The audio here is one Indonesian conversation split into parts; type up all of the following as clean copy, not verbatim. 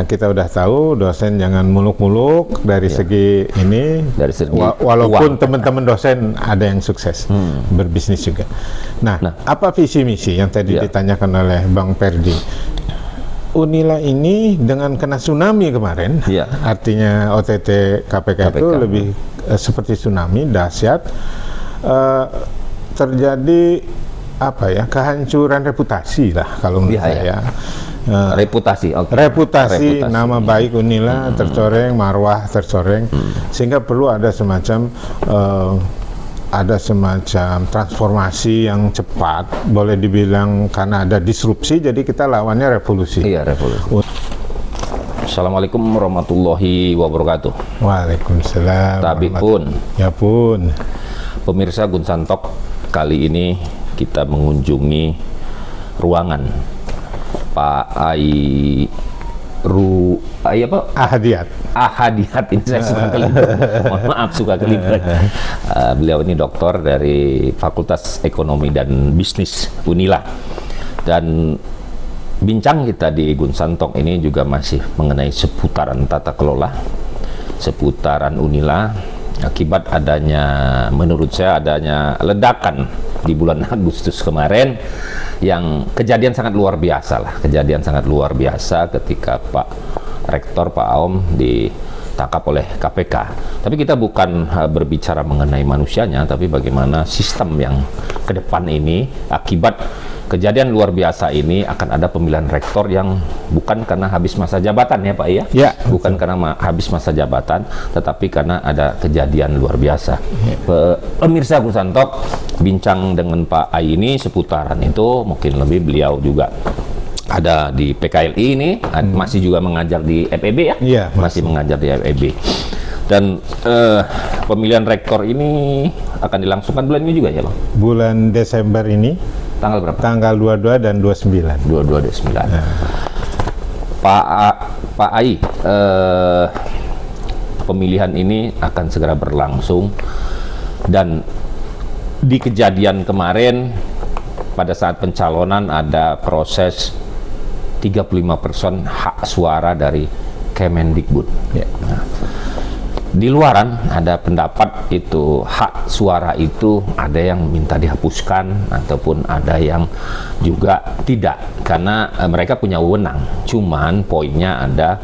kita udah tahu dosen jangan muluk-muluk dari segi ini, dari segi walaupun teman-teman dosen ada yang sukses berbisnis juga. Nah, apa visi misi yang tadi ditanyakan oleh Bang Perdi? Unila ini dengan kena tsunami kemarin, artinya OTT KPK itu lebih seperti tsunami dahsyat, terjadi apa ya, kehancuran reputasi lah kalau menurut saya. Reputasi, reputasi, nama baik Unila tercoreng, marwah tercoreng, sehingga perlu ada semacam transformasi yang cepat, boleh dibilang karena ada disrupsi, jadi kita lawannya revolusi. Iya, revolusi. Assalamualaikum warahmatullahi wabarakatuh. Waalaikumsalam. Tapi pun, ya pun, pemirsa Gunsantok, kali ini kita mengunjungi ruangan Pak Ahadiat. Ini saya suka kelibet. Mohon maaf, suka kelibet. Beliau ini doktor dari Fakultas Ekonomi dan Bisnis Unila. Dan bincang kita di Gunsantok ini juga masih mengenai seputaran tata kelola, seputaran Unila, akibat menurut saya adanya ledakan di bulan Agustus kemarin yang kejadian sangat luar biasa ketika Pak Rektor Pak Aom ditangkap oleh KPK. Tapi kita bukan berbicara mengenai manusianya, tapi bagaimana sistem yang ke depan ini akibat kejadian luar biasa ini akan ada pemilihan rektor yang bukan karena habis masa jabatan ya Pak ya? Ya. Bukan karena habis masa jabatan, tetapi karena ada kejadian luar biasa. Pemirsa Gunsantok, bincang dengan Pak Ai ini seputaran itu, mungkin lebih beliau juga ada di PKLI ini, masih juga mengajar di FEB ya? Iya, masih mengajar di FEB. Dan pemilihan rektor ini akan dilangsungkan bulan ini juga ya Bang? Bulan Desember ini. Tanggal berapa? Tanggal 22 dan 29. 22 dan 29. Nah. Pak Ai, pemilihan ini akan segera berlangsung, dan di kejadian kemarin pada saat pencalonan ada proses 35% hak suara dari Kemendikbud. Ya. Nah, di luaran ada pendapat itu hak suara itu ada yang minta dihapuskan ataupun ada yang juga tidak, karena mereka punya wewenang. Cuman poinnya ada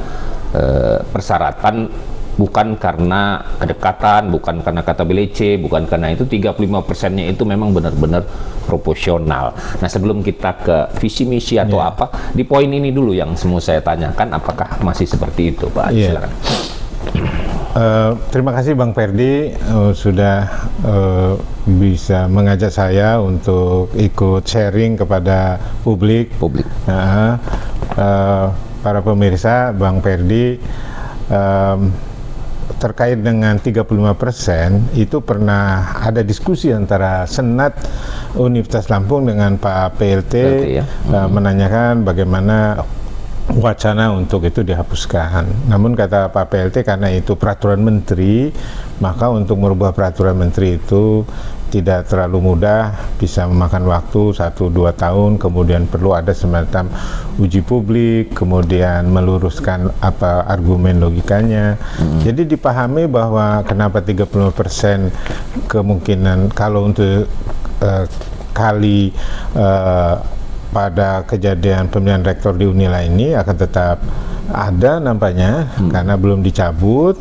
persyaratan, bukan karena kedekatan, bukan karena kata belece, bukan karena itu 35%-nya itu memang benar-benar proporsional. Nah, sebelum kita ke visi misi atau apa, di poin ini dulu yang semua saya tanyakan, apakah masih seperti itu Pak? Silakan. Terima kasih Bang Perdi sudah bisa mengajak saya untuk ikut sharing kepada publik. Para pemirsa, Bang Perdi terkait dengan 35% itu pernah ada diskusi antara Senat Universitas Lampung dengan Pak PLT menanyakan bagaimana wacana untuk itu dihapuskan. Namun kata Pak PLT, karena itu peraturan menteri, maka untuk merubah peraturan menteri itu tidak terlalu mudah, bisa memakan waktu 1-2 tahun, kemudian perlu ada semacam uji publik, kemudian meluruskan apa argumen logikanya. Jadi dipahami bahwa kenapa 30% kemungkinan kalau untuk pada kejadian pemilihan rektor di Unila ini akan tetap ada nampaknya, karena belum dicabut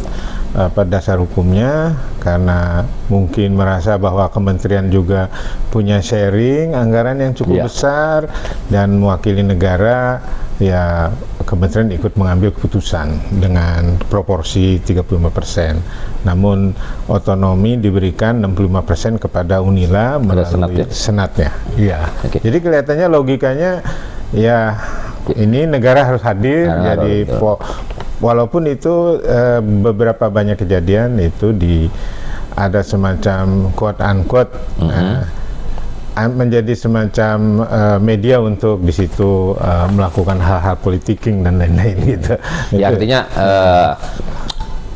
pada dasar hukumnya, karena mungkin merasa bahwa kementerian juga punya sharing anggaran yang cukup besar dan mewakili negara, ya kementerian ikut mengambil keputusan dengan proporsi 35%. Namun otonomi diberikan 65% kepada Unila melalui senatnya. Iya. Jadi kelihatannya logikanya ya ini negara harus hadir. Jadi walaupun itu beberapa banyak kejadian itu ada semacam quote unquote menjadi semacam media untuk di situ melakukan hal-hal politicking dan lain-lain gitu. Ya, artinya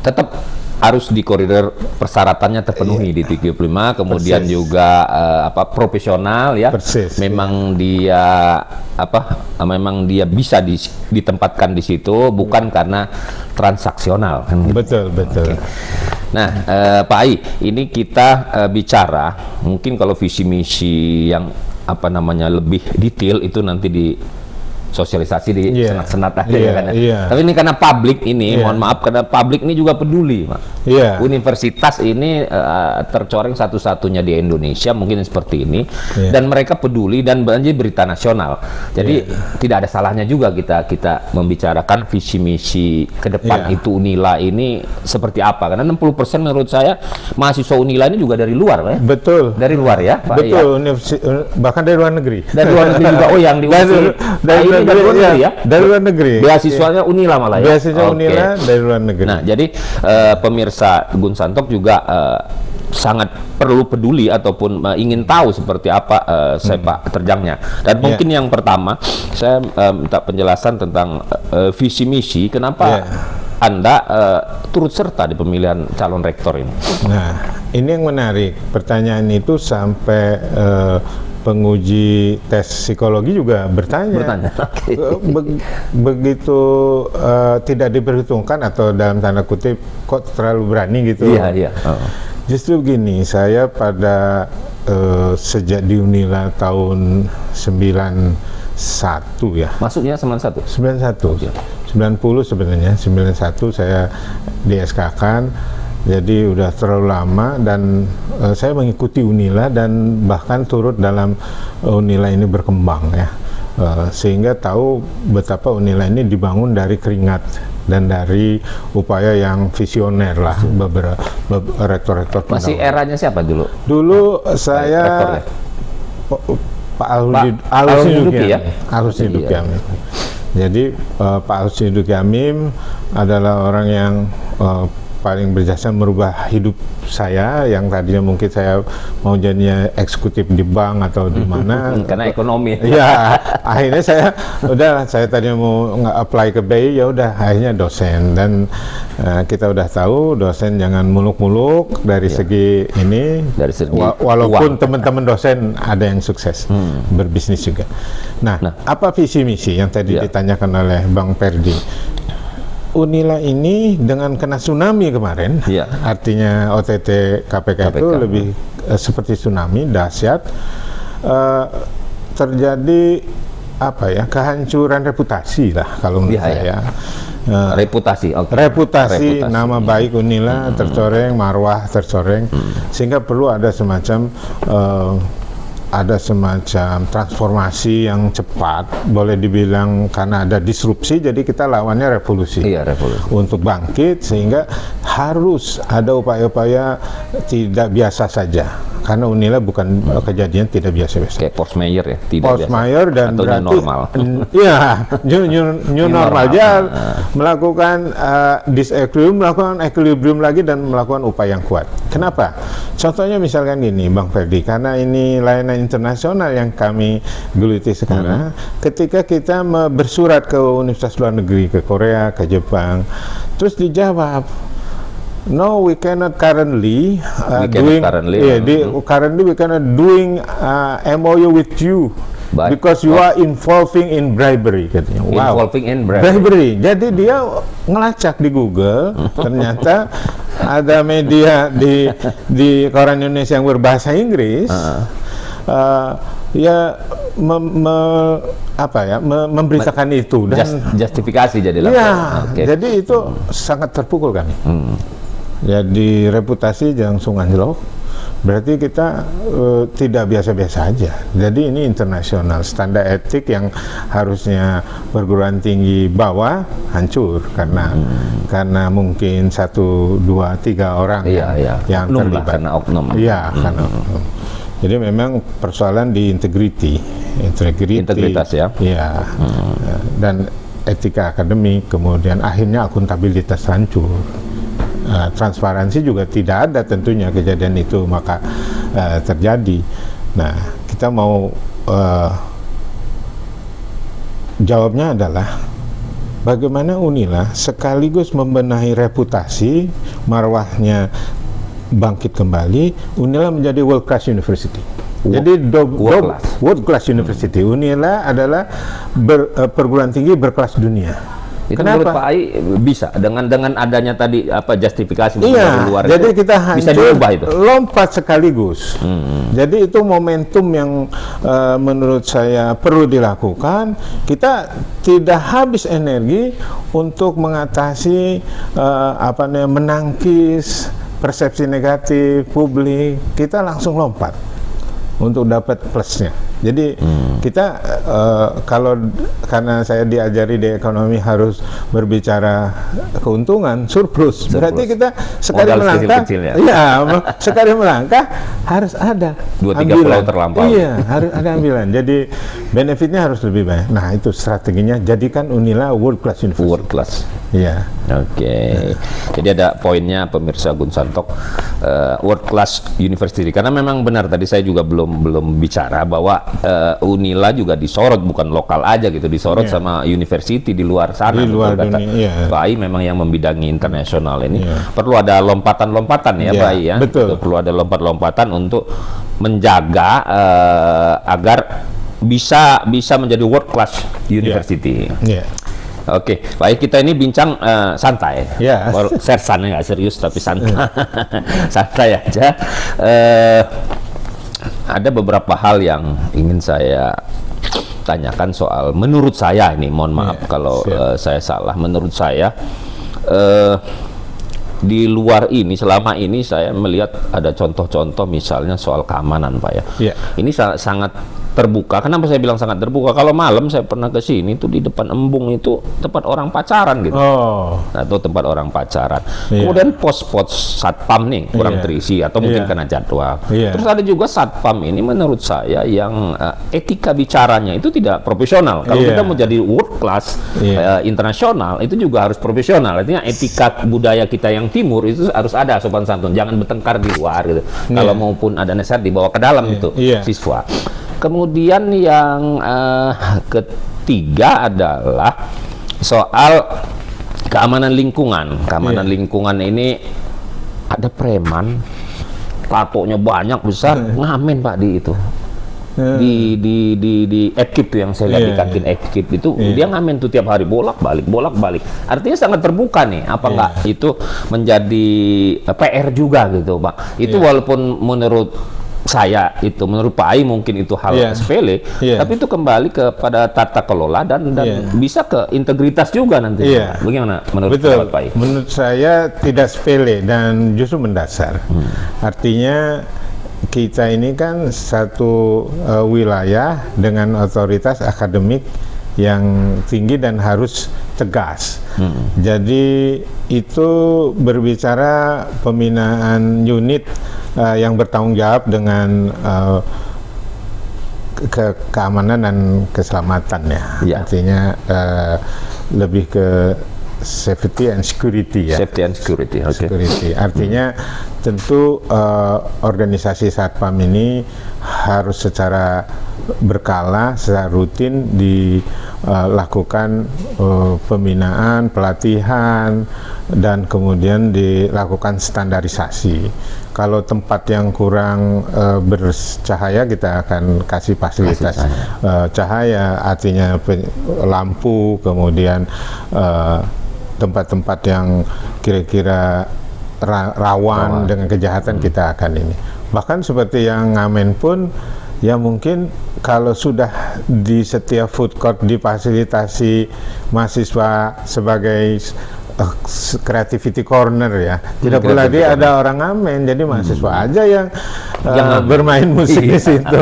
tetap harus di koridor persyaratannya terpenuhi di 35, kemudian Persis. juga profesional ya. Persis, memang dia memang dia bisa ditempatkan di situ bukan karena transaksional kan gitu. Betul, betul. Nah, Pak Ai, ini kita bicara mungkin kalau visi misi yang lebih detail itu nanti di sosialisasi di Iya. senat-senat aja Iya, ya kan. iya. Tapi ini karena publik ini, Iya. mohon maaf karena publik ini juga peduli, Pak. Iya. Universitas ini tercoreng satu-satunya di Indonesia mungkin seperti ini, Iya. dan mereka peduli dan menjadi berita nasional. Jadi tidak ada salahnya juga kita membicarakan visi misi ke depan Iya. itu Unila ini seperti apa. Karena 60% menurut saya mahasiswa Unila ini juga dari luar, Pak. Betul. Dari luar ya, Pak. Ya. Betul, bahkan dari luar negeri. Dari luar negeri juga. Oh, yang di Unsur. Ini dari luar negeri ya? Dari luar negeri. Beasiswanya Unila malah ya? Beasiswa Oke. Unila dari luar negeri. Nah, jadi pemirsa Gun Santok juga sangat perlu peduli ataupun ingin tahu seperti apa sepak terjangnya. Dan mungkin yang pertama, saya minta penjelasan tentang visi misi, kenapa Anda turut serta di pemilihan calon rektor ini? Nah, ini yang menarik. Pertanyaan itu sampai penguji tes psikologi juga bertanya. Oke. Begitu tidak diperhitungkan atau dalam tanda kutip kok terlalu berani gitu. Iya, iya. Oh. Justru gini, saya pada sejak di Unila tahun 91 ya. Masuknya 91? 91. 90 sebenarnya, 91 saya di SK-kan. Jadi udah terlalu lama dan saya mengikuti Unila dan bahkan turut dalam Unila ini berkembang ya. Sehingga tahu betapa Unila ini dibangun dari keringat dan dari upaya yang visioner lah beberapa rektor-rektor Masih pendahulu. eranya siapa dulu? Dulu saya Rektornya? Pak Alus Hidupi ya? Alus Hidupi Iya. Amim. Jadi Pak Alus Hidupi Amim adalah orang yang paling berjasa merubah hidup saya yang tadinya mungkin saya mau jadinya eksekutif di bank atau di mana. Karena ekonomi. Ya, akhirnya saya tadinya mau apply ke BI, ya udah akhirnya dosen. Dan kita udah tahu dosen jangan muluk-muluk dari segi ini, Dari segi walaupun teman-teman dosen ada yang sukses berbisnis juga. Nah, apa visi misi yang tadi ditanyakan oleh Bang Perdi? Unila ini dengan kena tsunami kemarin, artinya OTT KPK itu lebih seperti tsunami dahsyat, terjadi kehancuran reputasi lah kalau menurut saya. Reputasi, reputasi, nama baik Unila tercoreng, marwah tercoreng, sehingga perlu ada semacam transformasi yang cepat, boleh dibilang karena ada disrupsi, jadi kita lawannya revolusi. Iya, revolusi. Untuk bangkit, sehingga harus ada upaya-upaya tidak biasa saja. Karena Unila bukan kejadian tidak biasa-biasa. Kayak post mayor ya, tidak Post mayor dan atau berarti normal. Iya, new normal aja melakukan disequilibrium, melakukan equilibrium lagi dan melakukan upaya yang kuat. Kenapa? Contohnya misalkan gini, Bang Ferdi, karena ini layanan internasional yang kami geluti sekarang, ketika kita bersurat ke universitas luar negeri, ke Korea, ke Jepang, terus dijawab, no, we cannot currently currently we cannot doing MOU with you because you are involving in bribery, katanya. Wow. Involving in bribery. Bribery. Jadi dia ngelacak di Google, ternyata ada media di koran Indonesia yang berbahasa Inggris, memberitakan itu dan justifikasi jadi lah. Ya, jadi itu sangat terpukul kami. Jadi reputasi langsung anjlok. Berarti kita tidak biasa-biasa aja. Jadi ini internasional, standar etik yang harusnya perguruan tinggi bawah hancur karena mungkin 1, 2, 3 orang yang terlibat. Karena oknum. Iya, karena oknum. Jadi memang persoalan di integritas ya. Iya. Dan etika akademik, kemudian akhirnya akuntabilitas hancur. Transparansi juga tidak ada tentunya, kejadian itu maka terjadi. Nah, kita mau jawabnya adalah bagaimana Unila sekaligus membenahi reputasi, marwahnya bangkit kembali, Unila menjadi world class university. Jadi world class university. Unila adalah perguruan tinggi berkelas dunia. Itu Kenapa? menurut Pak Ai bisa dengan adanya tadi justifikasi Iya, luar jadi itu, kita bisa hancur, diubah itu. lompat sekaligus. Jadi itu momentum yang menurut saya perlu dilakukan. Kita tidak habis energi untuk mengatasi menangkis persepsi negatif publik. Kita langsung lompat untuk dapat plusnya. Jadi kita karena saya diajari di ekonomi harus berbicara keuntungan, surplus. Berarti kita sekali Modal melangkah, kecil-kecil ya. iya, sekali melangkah harus ada 2-3 ambilan. pulau terlampau. Iya, harus ada ambilan. Jadi benefitnya harus lebih banyak. Nah, itu strateginya, jadikan Unila world class university. World class. Iya. Oke. Jadi ada poinnya pemirsa Gun Santok, world class university. Karena memang benar tadi saya juga belum bicara bahwa Unila juga disorot, bukan lokal aja gitu, disorot sama university di luar sana. Di luar betul kata dunia, iya. Pak Ai memang yang membidangi internasional ini. Perlu ada lompatan-lompatan ya, Iya, Pak Ai ya. betul. Perlu ada lompat-lompatan untuk menjaga agar bisa menjadi world class university. Iya. Oke, baik, kita ini bincang santai. Ya. Sersan nggak serius tapi santai, santai aja. Ada beberapa hal yang ingin saya tanyakan soal menurut saya ini. Mohon maaf kalau saya salah. Menurut saya di luar ini selama ini saya melihat ada contoh-contoh misalnya soal keamanan, Pak ya. Iya. Ini sangat terbuka. Kenapa saya bilang sangat terbuka? Kalau malam saya pernah ke sini tuh di depan embung itu tempat orang pacaran gitu. Oh. Nah, itu tempat orang pacaran. Iya. Kemudian pos-pos satpam nih kurang Iya. terisi atau mungkin Iya. kena jadwal. Iya. Terus ada juga satpam ini menurut saya yang etika bicaranya itu tidak profesional. Kalau Iya. kita mau jadi world class internasional itu juga harus profesional. Artinya etika budaya kita yang timur itu harus ada sopan santun. Jangan bertengkar di luar gitu. Kalau maupun ada nasihat dibawa ke dalam itu siswa. Kemudian yang ketiga adalah soal keamanan lingkungan. Keamanan lingkungan ini ada preman, tatonya banyak besar, ngamen Pak di itu. Di Edkip tuh yang saya lihat di kantin Edkip itu dia ngamen tuh tiap hari bolak balik. Artinya sangat terbuka nih. Apa enggak itu menjadi PR juga gitu Pak? Itu walaupun menurut saya itu, menurut Pak Ai mungkin itu hal sepele, tapi itu kembali kepada tata kelola dan bisa ke integritas juga nanti. Bagaimana menurut Pak Ai? Menurut saya tidak sepele dan justru mendasar. Artinya kita ini kan satu wilayah dengan otoritas akademik yang tinggi dan harus tegas. Jadi itu berbicara pembinaan unit yang bertanggung jawab dengan keamanan dan keselamatan ya. Artinya lebih ke safety and security ya. Safety and security. Security. Artinya tentu organisasi satpam ini harus secara berkala, secara rutin dilakukan pembinaan, pelatihan, dan kemudian dilakukan standarisasi. Kalau tempat yang kurang bercahaya, kita akan kasih fasilitas cahaya, artinya lampu, kemudian tempat-tempat yang kira-kira rawan dengan kejahatan kita akan ini. Bahkan seperti yang ngamen pun, ya mungkin kalau sudah di setiap food court difasilitasi mahasiswa sebagai creativity corner ya, tidak perlu lagi ada orang ngamen, jadi mahasiswa aja yang bermain musik di situ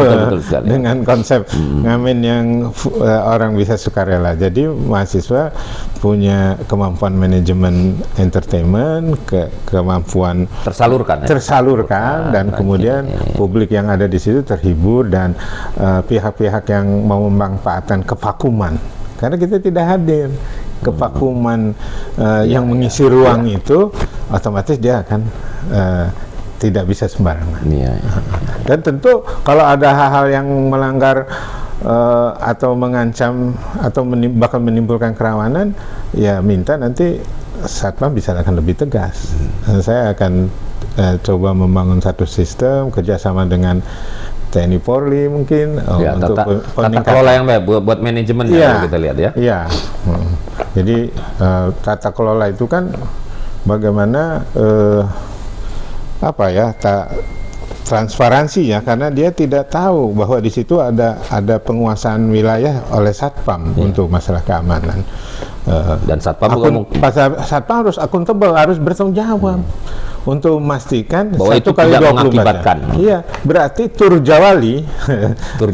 dengan konsep ngamen yang orang bisa sukarela. Jadi mahasiswa punya kemampuan manajemen entertainment, kemampuan tersalurkan dan kemudian publik yang ada di situ terhibur dan pihak-pihak yang mau memanfaatkan kevakuman, karena kita tidak hadir. Kevakuman yang mengisi ruang itu otomatis dia akan tidak bisa sembarangan. Dan tentu kalau ada hal-hal yang melanggar atau mengancam atau bakal menimbulkan kerawanan, ya minta nanti Satpam bisa akan lebih tegas. Saya akan coba membangun satu sistem kerjasama dengan TNI Polri mungkin Ya, untuk tata kelola yang baik buat manajemen Iya. kalau kita lihat ya. Iya. Jadi tata kelola itu kan bagaimana transparansi ya, karena dia tidak tahu bahwa di situ ada penguasaan wilayah oleh Satpam untuk masalah keamanan. Dan Satpam Satpam harus akuntabel, harus bertanggung jawab untuk memastikan bahwa itu 1 kali tidak 24 mengakibatkan. jam. Iya, berarti tur Jawali Tur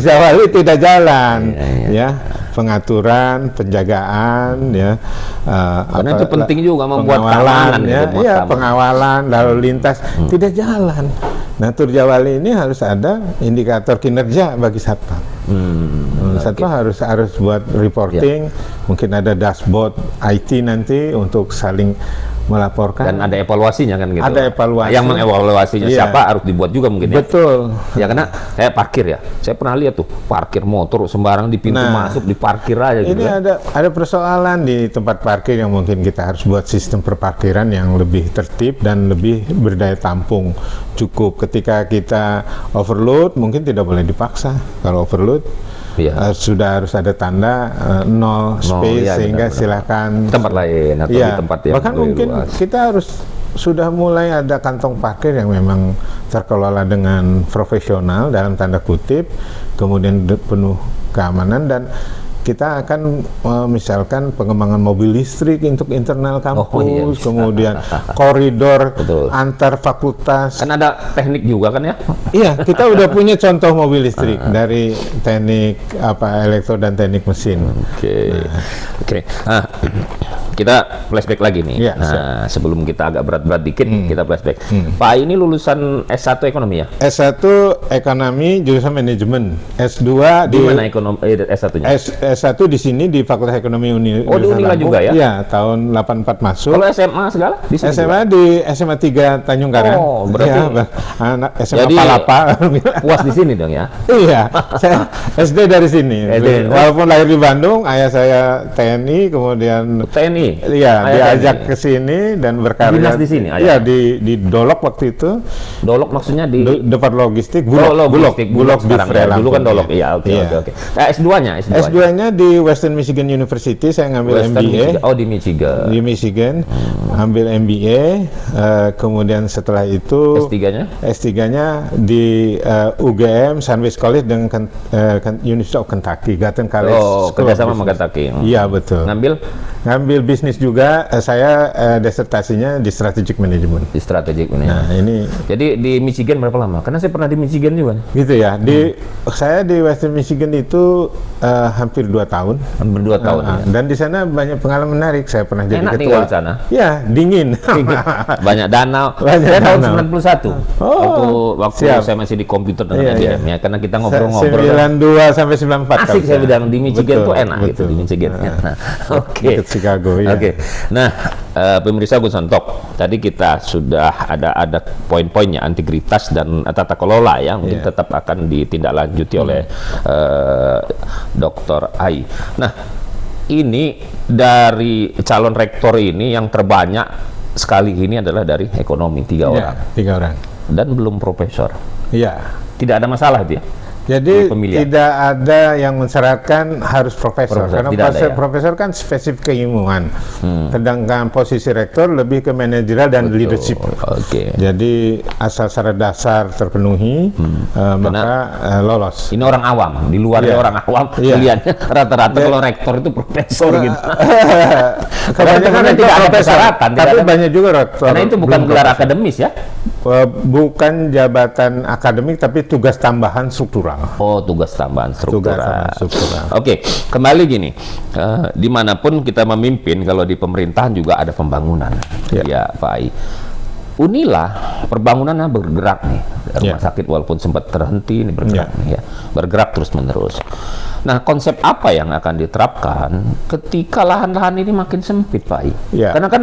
Jawali. tidak jalan. Ya, pengaturan, penjagaan ya. Karena itu penting juga membuat keamanan ya, gitu, iya, pengawalan lalu lintas tidak jalan. Nah, tur Jawali ini harus ada indikator kinerja bagi Satpam. Satpam harus buat reporting, mungkin ada dashboard IT nanti untuk saling melaporkan. Dan ada evaluasinya kan gitu. Ada evaluasi. Yang mengevaluasinya siapa harus dibuat juga mungkin ya. Betul. Ya karena saya parkir ya. Saya pernah lihat tuh parkir motor sembarang di pintu masuk diparkir aja gitu. Ini ada persoalan di tempat parkir yang mungkin kita harus buat sistem perparkiran yang lebih tertib dan lebih berdaya tampung cukup. Ketika kita overload mungkin tidak boleh dipaksa. Kalau overload sudah harus ada tanda no space sehingga silakan tempat lain atau di tempat yang bahkan mungkin luas. Kita harus sudah mulai ada kantong parkir yang memang terkelola dengan profesional dalam tanda kutip, kemudian penuh keamanan, dan kita akan misalkan pengembangan mobil listrik untuk internal kampus, kemudian koridor antar fakultas. Kan ada teknik juga kan ya? Iya, kita udah punya contoh mobil listrik dari teknik elektro dan teknik mesin. Oke. Nah, kita flashback lagi nih. Ya, nah, sebelum kita agak berat-berat dikit, kita flashback. Pak ini lulusan S1 ekonomi ya? S1 ekonomi jurusan manajemen. S2 di mana ekonomi S1-nya? S1 di sini di Fakultas Ekonomi Universitas di Unila juga ya? Iya, tahun 84 masuk. Kalau SMA segala di sini? SMA juga? Di SMA 3 Tanjung Karang. Oh, berarti anak SMA jadi, Palapa. Puas di sini dong ya? Iya, saya SD dari sini. Walaupun lahir di Bandung, ayah saya TNI, kemudian TNI. Iya, diajak ke sini dan berkarya. Dinas di sini? Iya, di Dolok waktu itu. Dolok maksudnya di depan logistik, Bulog sekarang ya. Dulu kan Dolok. Iya, oke. Nah, S2-nya di Western Michigan University, saya ngambil MBA. Di Michigan. Di Michigan, ambil MBA, kemudian setelah itu S3-nya di UGM, Sandwich College dengan University of Kentucky, Gatton College. Oh, kerjasama sama Kentucky. Iya, betul. Ngambil bisnis juga, saya disertasinya di Strategic Management. Di Strategic Management. Nah, ini. Jadi di Michigan berapa lama? Karena saya pernah di Michigan juga. Gitu ya. Saya di Western Michigan itu hampir 2 tahun. Hampir 2 tahun. Ya. Dan di sana banyak pengalaman menarik. Saya pernah jadi ketua. Tinggal di sana. Ya, dingin. Banyak danau. Saya tahun 91. Waktu saya masih di komputer dengan IBM ya, karena kita ngobrol-ngobrol. 92 sampai 94. Asik saya bilang di Michigan tuh enak gitu di Michigan. Oke. Chicago ya. Oke. Nah, pemirsa Gus Sontok, tadi kita sudah ada poin-poinnya, integritas dan tata kelola ya, mungkin tetap akan ditindaklanjuti oleh Dr. Ai. Nah, ini dari calon rektor ini yang terbanyak sekali ini adalah dari ekonomi 3 orang. 3 orang. Dan belum profesor. Iya. Tidak ada masalah dia. Jadi tidak ada yang mensyaratkan harus profesor karena profesor kan spesifik keilmuan. Sedangkan posisi rektor lebih ke manajerial dan leadership. Jadi asal syarat dasar terpenuhi, maka lolos. Ini orang awam, di luar orang awam, pilihannya rata-rata kalau rektor itu profesor gitu. Kebanyakan tidak ada persyaratan, tapi banyak juga rektor. Karena itu bukan gelar akademis ya. Bukan jabatan akademik, tapi tugas tambahan struktural. Oh, tugas tambahan struktural. Oke, kembali gini, dimanapun kita memimpin, kalau di pemerintahan juga ada pembangunan, ya Pak Ai. Unila perbangunannya bergerak nih, rumah sakit walaupun sempat terhenti, ini bergerak nih ya, bergerak terus menerus. Nah, konsep apa yang akan diterapkan ketika lahan-lahan ini makin sempit, Pak Ai? Karena kan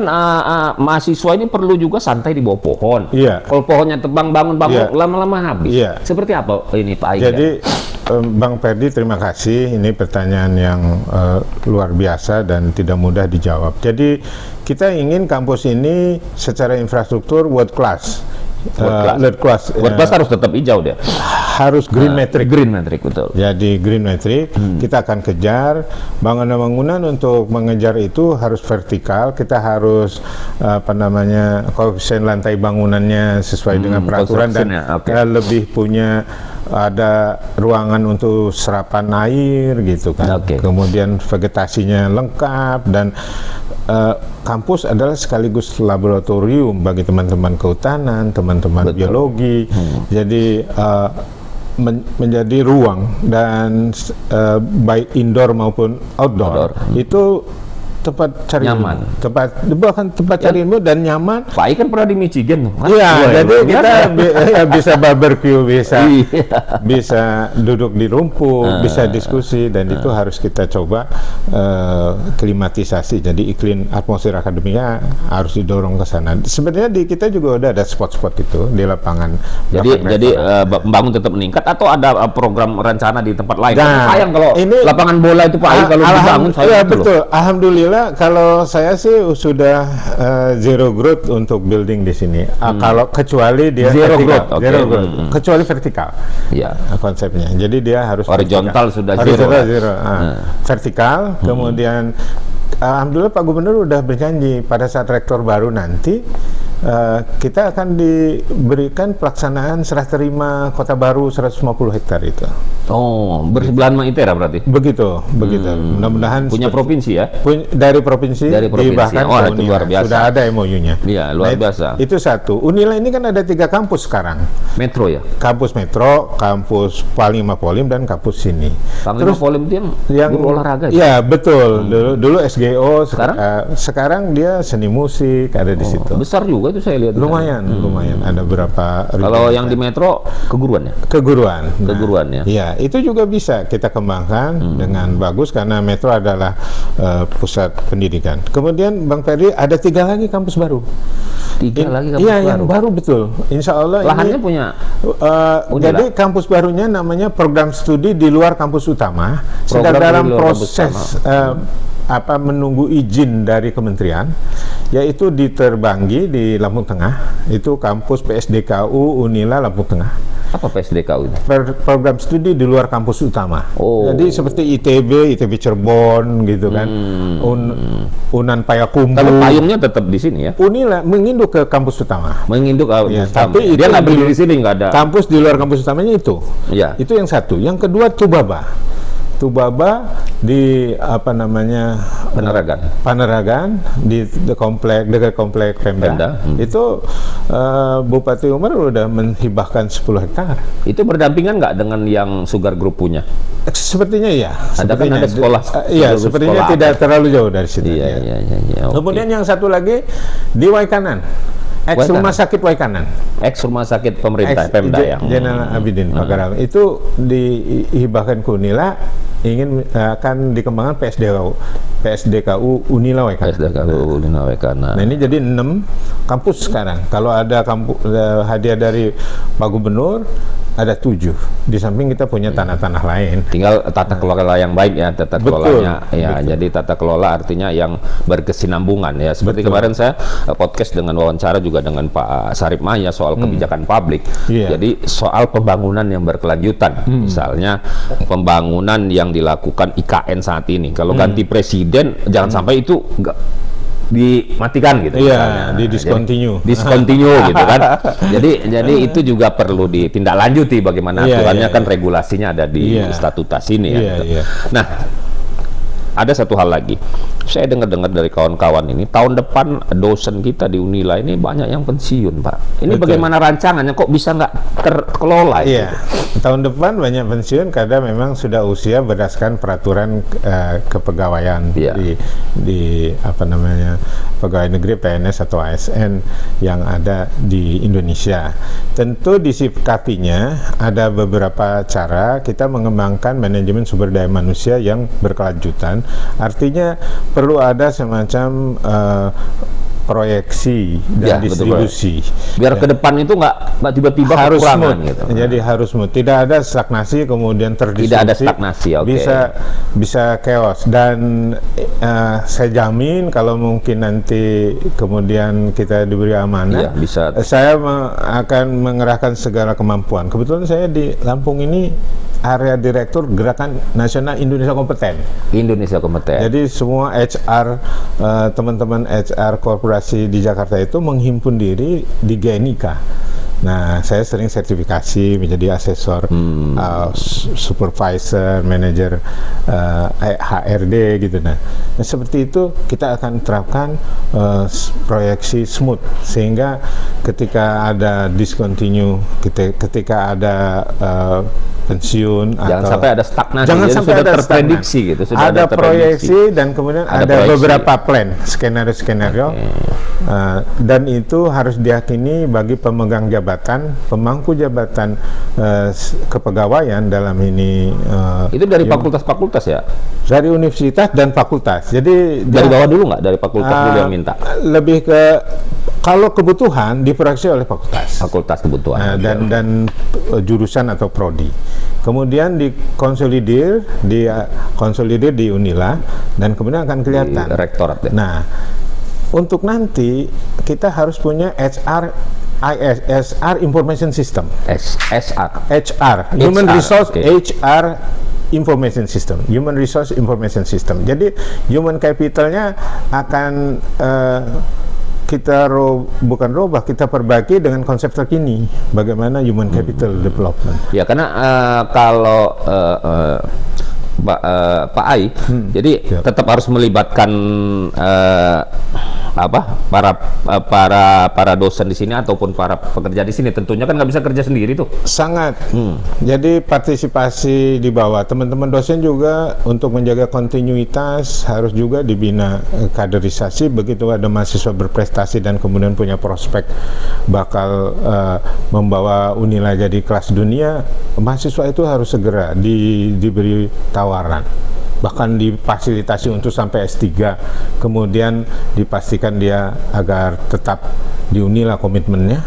mahasiswa ini perlu juga santai di bawah pohon. Kalau pohonnya tebang bangun lama-lama habis. Seperti apa ini, Pak Ai? Jadi Bang Ferdi, terima kasih. Ini pertanyaan yang luar biasa dan tidak mudah dijawab. Jadi kita ingin kampus ini secara infrastruktur world class. World class harus tetap hijau dia. Harus green metric. Green metric, betul. Jadi green metric kita akan kejar. Bangunan-bangunan untuk mengejar itu harus vertikal. Kita harus koefisien lantai bangunannya sesuai dengan peraturan dan lebih punya ada ruangan untuk serapan air gitu kan. Kemudian vegetasinya lengkap dan kampus adalah sekaligus laboratorium bagi teman-teman kehutanan, teman-teman biologi. Jadi menjadi ruang dan baik indoor maupun outdoor. Itu tempat cari nyaman. Tempat cari ilmu dan nyaman. Pak I kan pernah di Michigan tuh. Iya, jadi kita bisa barbecue, bisa duduk di rumput, bisa diskusi, dan itu harus kita coba klimatisasi. Jadi iklim atmosfer akademiknya harus didorong ke sana. Sebenarnya di kita juga udah ada spot-spot itu di lapangan. Jadi pembangun tetap meningkat atau ada program rencana di tempat lain? Nah, sayang kalau lapangan bola itu Pak I kalau dibangun saya betul. Alhamdulillah. Kalau saya sih sudah zero growth untuk building di sini. Kalau kecuali dia zero vertikal, growth, zero growth. Kecuali vertikal. Ya. Konsepnya. Jadi dia harus horizontal sudah zero. Vertikal. Kemudian alhamdulillah Pak Gubernur udah berjanji pada saat rektor baru nanti kita akan diberikan pelaksanaan serah terima kota baru 150 hektar itu. Oh, bersebelahan sama ITERA berarti? Begitu. Mudah-mudahan punya provinsi ya? Dari provinsi. Bahkan itu luar biasa. Sudah ada MOU-nya. Iya, luar biasa. Itu satu. Unila ini kan ada 3 kampus sekarang. Metro ya? Kampus Metro, kampus Panglima Polim, dan kampus sini. Panglima Polim itu yang guru olahraga ya? Iya, betul. Dulu SGO, sekarang dia seni musik, ada di situ. Besar juga itu saya lihat. Lumayan. Ada berapa. Kalau yang di Metro keguruan ya? Keguruan ya? Iya, itu juga bisa kita kembangkan dengan bagus karena Metro adalah pusat pendidikan. Kemudian Bang Ferdi ada 3 lagi kampus baru. 3 lagi kampus baru? Iya, yang baru betul. Insya Allah lahannya ini punya. Jadi kampus barunya namanya program studi di luar kampus utama. Sedang dalam proses menunggu izin dari kementerian, yaitu di Terbanggi di Lampung Tengah. Itu kampus PSDKU Unila Lampung Tengah. Apa PSDKU itu? Program studi di luar kampus utama. Jadi seperti ITB Cirebon gitu kan. Unan Payakumbuh. Kalau payungnya tetap di sini ya? Unila menginduk ke kampus utama. Tapi dia nggak berdiri di sini, nggak ada. Kampus di luar kampus utamanya itu. Ya. Itu yang satu. Yang kedua Tubaba di Paneragan di dekat komplek Pemda. Itu Bupati Umar udah menghibahkan 10 hektar. Itu berdampingan nggak dengan yang Sugar Group punya? Sepertinya iya. Ada sekolah. Iya, sepertinya tidak terlalu jauh dari situ. Iya. Kemudian yang satu lagi di Waikanan. Rumah sakit Waikanan. Rumah sakit pemerintah Pemda yang Jenderal Abidin Pagaral. Itu dihibahkan ke Unila, akan dikembangkan PSDKU Unila Waikanan. Nah, ini jadi 6 kampus sekarang. Kalau ada hadiah dari Pak Gubernur, ada 7. Di samping kita punya tanah-tanah lain. Tinggal tata kelola yang baik ya, tata kelolanya. Jadi tata kelola artinya yang berkesinambungan ya. Seperti kemarin saya podcast dengan wawancara juga dengan Pak Sarip Maya soal kebijakan publik. Jadi soal pembangunan yang berkelanjutan. Misalnya pembangunan yang dilakukan IKN saat ini. Kalau ganti presiden jangan sampai itu enggak dimatikan gitu. Iya, discontinue gitu kan. Jadi itu juga perlu ditindaklanjuti bagaimana aturannya kan regulasinya ada di statuta sini ya. Nah, ada satu hal lagi. Saya dengar-dengar dari kawan-kawan ini, tahun depan dosen kita di Unila ini banyak yang pensiun, Pak. Ini bagaimana rancangannya? Kok bisa nggak terkelola? Iya, tahun depan banyak pensiun karena memang sudah usia berdasarkan peraturan kepegawaian di pegawai negeri PNS atau ASN yang ada di Indonesia. Tentu disikapinya ada beberapa cara kita mengembangkan manajemen sumber daya manusia yang berkelanjutan. Artinya perlu ada semacam proyeksi Ya, dan betul, distribusi. Biar ke depan itu nggak tiba-tiba Harus kekurangan smooth. gitu. Jadi harus smooth. Tidak ada stagnasi kemudian terdistribusi. Tidak ada stagnasi, oke. Bisa chaos, dan saya jamin kalau mungkin nanti kemudian kita diberi amanah, Iya, bisa. saya akan mengerahkan segala kemampuan. Kebetulan saya di Lampung ini area direktur Gerakan Nasional Indonesia Kompeten. Indonesia kompeten. Jadi semua HR, teman-teman HR korporasi di Jakarta itu menghimpun diri di GNIK. Nah, saya sering sertifikasi menjadi asesor, supervisor, manager, HRD gitu. Nah, seperti itu kita akan terapkan proyeksi smooth, sehingga ketika ada discontinue, ketika ada pensiun, Jangan atau sampai ada stagnasi. jangan Jadi sampai sudah ada terprediksi stagnan. gitu. Sudah Ada terprediksi. proyeksi dan kemudian Ada ada proyeksi. beberapa plan, skenario-skenario, dan itu harus diyakini bagi pemegang jabatan, pemangku jabatan kepegawaian dalam ini. Itu dari fakultas-fakultas ya? Dari universitas dan fakultas. Jadi Dari bawah dulu nggak? Dari fakultas dulu yang minta? Lebih ke kalau kebutuhan diproyeksi oleh fakultas. Fakultas kebutuhan. Dan jurusan atau prodi. Kemudian dikonsolidir di Unila, dan kemudian akan kelihatan Di rektorat ya? Nah, untuk nanti kita harus punya HR Information System. HR, Human Resource, oke. HR Information System, Human Resource Information System. Jadi human capitalnya akan kita bukan robah, kita perbaiki dengan konsep terkini. Bagaimana human capital development? Ya, karena kalau Pak Ai, jadi tetap harus melibatkan para dosen di sini ataupun para pekerja di sini. Tentunya kan nggak bisa kerja sendiri tuh. Sangat. Jadi partisipasi di bawah, teman-teman dosen juga untuk menjaga kontinuitas harus juga dibina kaderisasi. Begitu ada mahasiswa berprestasi dan kemudian punya prospek bakal membawa Unila jadi kelas dunia, mahasiswa itu harus segera diberi tawaran, bahkan difasilitasi untuk sampai S3, kemudian dipastikan dia agar tetap di Unila komitmennya,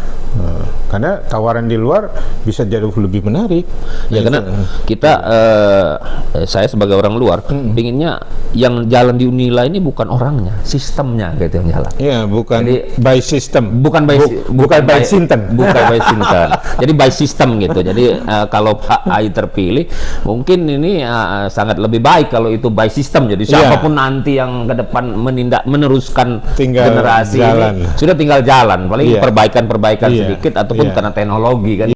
karena tawaran di luar bisa jauh lebih menarik. Ya, karena kita saya sebagai orang luar pinginnya yang jalan di Unila ini bukan orangnya, sistemnya gitu yang jalan. Iya, bukan Jadi, by system, bukan by Sinten. bukan by Sinten. Jadi by system gitu. Jadi kalau Pak Ai terpilih, mungkin ini sangat lebih baik kalau itu by system. Jadi siapapun nanti yang ke depan meneruskan Tinggal generasi jalan. ini sudah tinggal jalan, paling perbaikan-perbaikan sedikit ataupun Iya. karena teknologi kan.